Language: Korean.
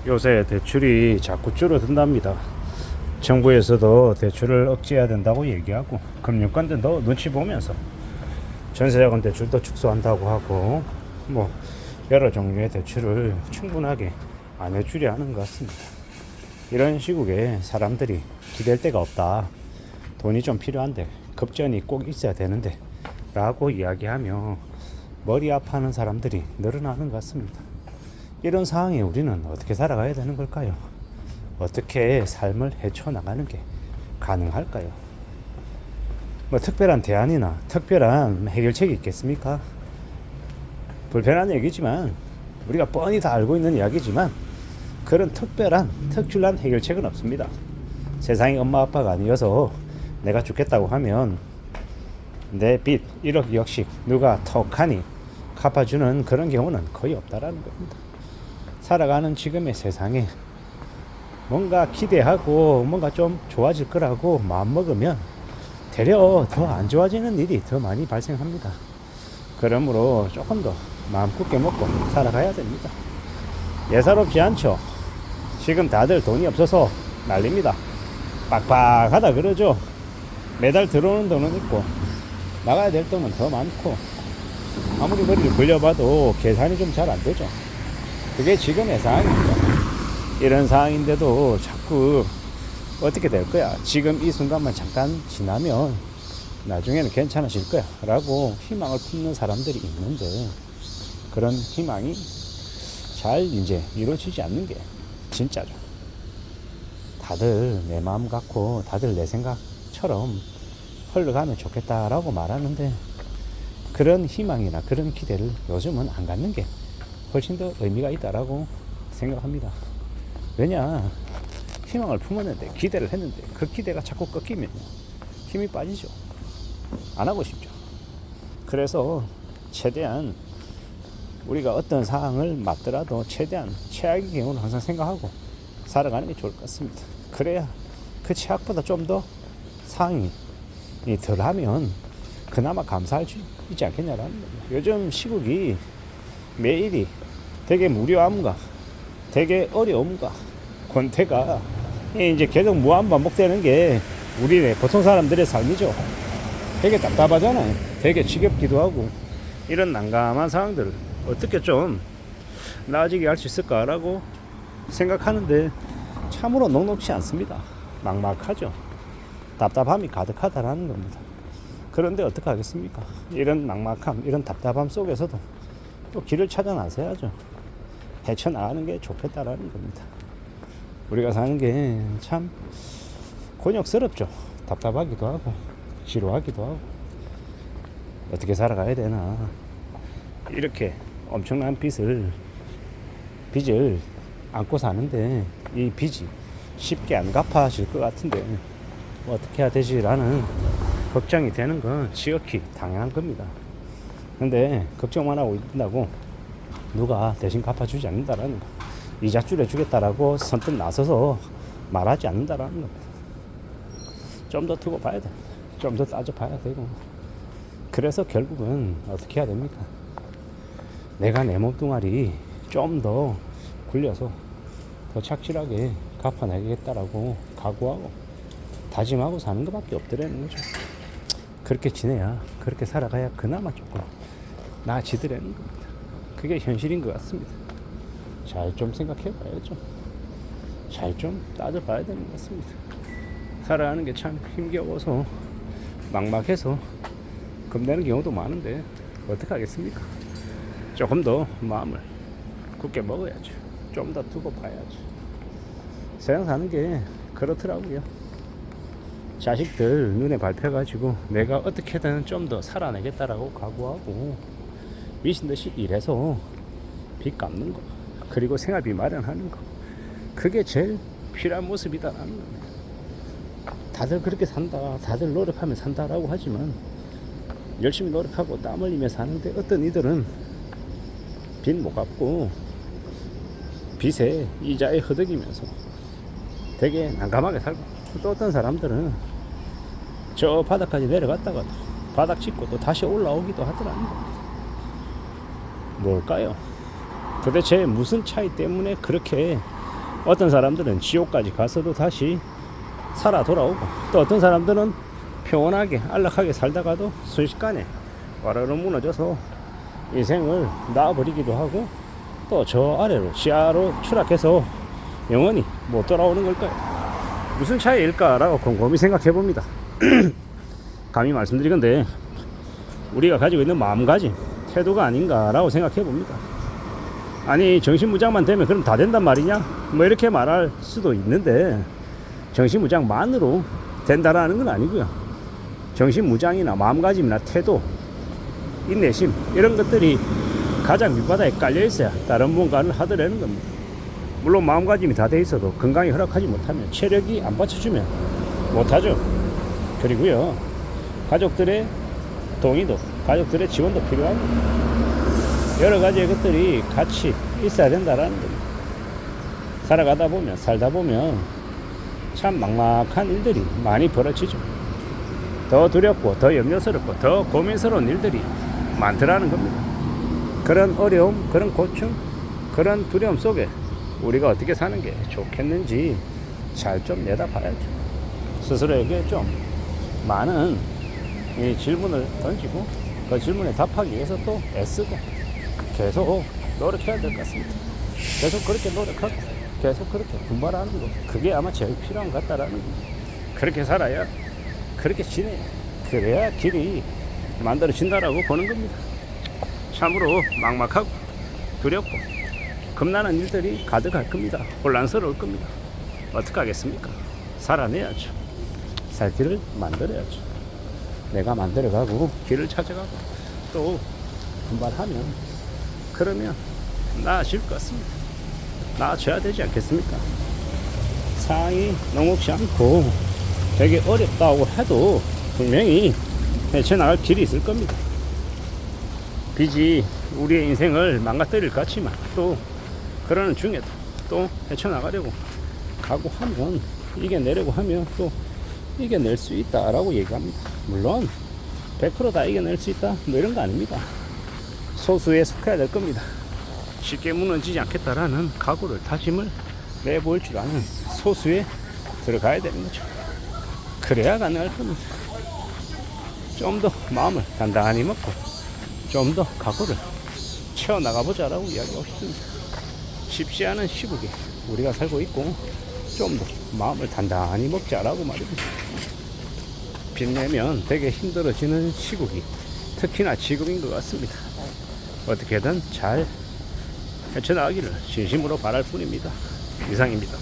요새 대출이 자꾸 줄어든답니다. 정부에서도 대출을 억제해야 된다고 얘기하고 금융권들도 눈치 보면서 전세자금 대출도 축소한다고 하고 뭐 여러 종류의 대출을 충분하게 안 해주려 하는 것 같습니다. 이런 시국에 사람들이 기댈 데가 없다, 돈이 좀 필요한데 급전이 꼭 있어야 되는데 라고 이야기하며 머리 아파하는 사람들이 늘어나는 것 같습니다. 이런 상황에 우리는 어떻게 살아가야 되는 걸까요? 어떻게 삶을 헤쳐나가는 게 가능할까요? 뭐 특별한 대안이나 특별한 해결책이 있겠습니까? 불편한 얘기지만 우리가 뻔히 다 알고 있는 이야기지만 그런 특출난 해결책은 없습니다. 세상이 엄마 아빠가 아니어서 내가 죽겠다고 하면 내 빚 1억 2억씩 누가 턱하니 갚아주는 그런 경우는 거의 없다라는 겁니다. 살아가는 지금의 세상에 뭔가 기대하고 뭔가 좀 좋아질 거라고 마음먹으면 되려 더 안 좋아지는 일이 더 많이 발생합니다. 그러므로 조금 더 마음 굳게 먹고 살아가야 됩니다. 예사롭지 않죠? 지금 다들 돈이 없어서 난립니다. 빡빡하다 그러죠? 매달 들어오는 돈은 있고 나가야 될 돈은 더 많고 아무리 머리를 굴려봐도 계산이 좀 잘 안 되죠. 그게 지금의 상황입니다. 이런 상황인데도 자꾸 어떻게 될 거야, 지금 이 순간만 잠깐 지나면 나중에는 괜찮아질 거야 라고 희망을 품는 사람들이 있는데 그런 희망이 잘 이제 이루어지지 않는 게 진짜죠. 다들 내 마음 같고 다들 내 생각처럼 흘러가면 좋겠다라고 말하는데 그런 희망이나 그런 기대를 요즘은 안 갖는 게 훨씬 더 의미가 있다라고 생각합니다. 왜냐, 희망을 품었는데 기대를 했는데 그 기대가 자꾸 꺾이면 힘이 빠지죠. 안 하고 싶죠. 그래서 최대한 우리가 어떤 상황을 맞더라도 최대한 최악의 경우는 항상 생각하고 살아가는 게 좋을 것 같습니다. 그래야 그 최악보다 좀 더 상황이 덜하면 그나마 감사할 수 있지 않겠냐라는 겁니다. 요즘 시국이 매일이 되게 무료함과 되게 어려움과 권태가 이제 계속 무한 반복되는 게 우리 보통 사람들의 삶이죠. 되게 답답하잖아요. 되게 지겹기도 하고 이런 난감한 상황들을 어떻게 좀 나아지게 할 수 있을까라고 생각하는데 참으로 녹록지 않습니다. 막막하죠. 답답함이 가득하다라는 겁니다. 그런데 어떻게 하겠습니까? 이런 막막함, 이런 답답함 속에서도 또 길을 찾아 나서야죠. 헤쳐나가는 게 좋겠다라는 겁니다. 우리가 사는 게 참 곤욕스럽죠. 답답하기도 하고 지루하기도 하고 어떻게 살아가야 되나, 이렇게 엄청난 빚을 안고 사는데 이 빚이 쉽게 안 갚아질 것 같은데 어떻게 해야 되지라는 걱정이 되는 건 지극히 당연한 겁니다. 근데 걱정만 하고 있다고 누가 대신 갚아주지 않는다라는 거, 이자 줄여주겠다라고 선뜻 나서서 말하지 않는다라는 겁니다. 좀 더 두고 봐야 돼. 좀 더 따져봐야 되고. 그래서 결국은 어떻게 해야 됩니까? 내가 내 몸뚱아리 좀 더 굴려서 더 착실하게 갚아내겠다라고 각오하고 다짐하고 사는 것밖에 없더라는 거죠. 그렇게 지내야, 그렇게 살아가야 그나마 조금 나아지더라는 겁니다. 그게 현실인 것 같습니다. 잘 좀 생각해 봐야죠. 잘 좀 따져봐야 되는 것 같습니다. 살아가는 게 참 힘겨워서 막막해서 겁내는 경우도 많은데 어떻게 하겠습니까? 조금 더 마음을 굳게 먹어야죠. 좀 더 두고 봐야죠. 세상 사는 게 그렇더라고요. 자식들 눈에 밟혀가지고 내가 어떻게든 좀 더 살아내겠다라고 각오하고 미친듯이 일해서 빚 갚는 거, 그리고 생활비 마련하는 거, 그게 제일 필요한 모습이다라는 겁니다. 다들 그렇게 산다, 다들 노력하며 산다라고 하지만 열심히 노력하고 땀 흘리며 사는데 어떤 이들은 빚 못 갚고 빚에 이자에 허덕이면서 되게 난감하게 살고, 또 어떤 사람들은 저 바닥까지 내려갔다가 바닥 짚고 또 다시 올라오기도 하더라는 겁니다. 뭘까요? 도대체 무슨 차이 때문에 그렇게 어떤 사람들은 지옥까지 가서도 다시 살아 돌아오고, 또 어떤 사람들은 평온하게 안락하게 살다가도 순식간에 와르르 무너져서 인생을 놔버리기도 하고, 또 저 아래로 지하로 추락해서 영원히 못 돌아오는 걸까요? 무슨 차이일까라고 곰곰이 생각해 봅니다. 감히 말씀드리건데 우리가 가지고 있는 마음가짐, 태도가 아닌가라고 생각해 봅니다. 아니, 정신무장만 되면 그럼 다 된단 말이냐? 뭐 이렇게 말할 수도 있는데, 정신무장만으로 된다라는 건 아니고요. 정신무장이나 마음가짐이나 태도, 인내심, 이런 것들이 가장 밑바닥에 깔려 있어야 다른 뭔가를 하더라는 겁니다. 물론 마음가짐이 다 돼 있어도 건강이 허락하지 못하면, 체력이 안 받쳐주면 못하죠. 그리고요, 가족들의 동의도, 가족들의 지원도 필요합니다. 여러 가지의 것들이 같이 있어야 된다라는 겁니다. 살다 보면 참 막막한 일들이 많이 벌어지죠. 더 두렵고 더 염려스럽고 더 고민스러운 일들이 많더라는 겁니다. 그런 어려움, 그런 고충, 그런 두려움 속에 우리가 어떻게 사는 게 좋겠는지 잘 좀 내다봐야죠. 스스로에게 좀 많은 이 질문을 던지고, 그 질문에 답하기 위해서 또 애쓰고 계속 노력해야 될 것 같습니다. 계속 그렇게 노력하고 계속 그렇게 분발하는 거, 그게 아마 제일 필요한 것 같다라는 거. 그렇게 살아야, 그렇게 지내야, 그래야 길이 만들어진다라고 보는 겁니다. 참으로 막막하고 두렵고 겁나는 일들이 가득할 겁니다. 혼란스러울 겁니다. 어떻게 하겠습니까? 살아내야죠. 살 길을 만들어야죠. 내가 만들어가고 길을 찾아가고 또 분발하면, 그러면 나아질 것 같습니다. 나아져야 되지 않겠습니까? 상황이 녹록지 않고 되게 어렵다고 해도 분명히 헤쳐나갈 길이 있을 겁니다. 빚이 우리의 인생을 망가뜨릴 것 같지만, 또 그러는 중에도 또 헤쳐나가려고 가고 하면, 이겨내려고 하면 또 이겨낼 수 있다라고 얘기합니다. 물론 100% 다 이겨낼 수 있다 뭐 이런 거 아닙니다. 소수에 속해야 될 겁니다. 쉽게 무너지지 않겠다라는 각오를, 다짐을 내보일 줄 아는 소수에 들어가야 되는 거죠. 그래야 가능할 겁니다. 좀 더 마음을 단단히 먹고 좀 더 각오를 채워나가보자라고 이야기하고 싶습니다. 쉽지 않은 시국에 우리가 살고 있고, 좀 더 마음을 단단히 먹자라고 말입니다. 빚내면 되게 힘들어지는 시국이 특히나 지금인 것 같습니다. 어떻게든 잘 헤쳐나가기를 진심으로 바랄 뿐입니다. 이상입니다.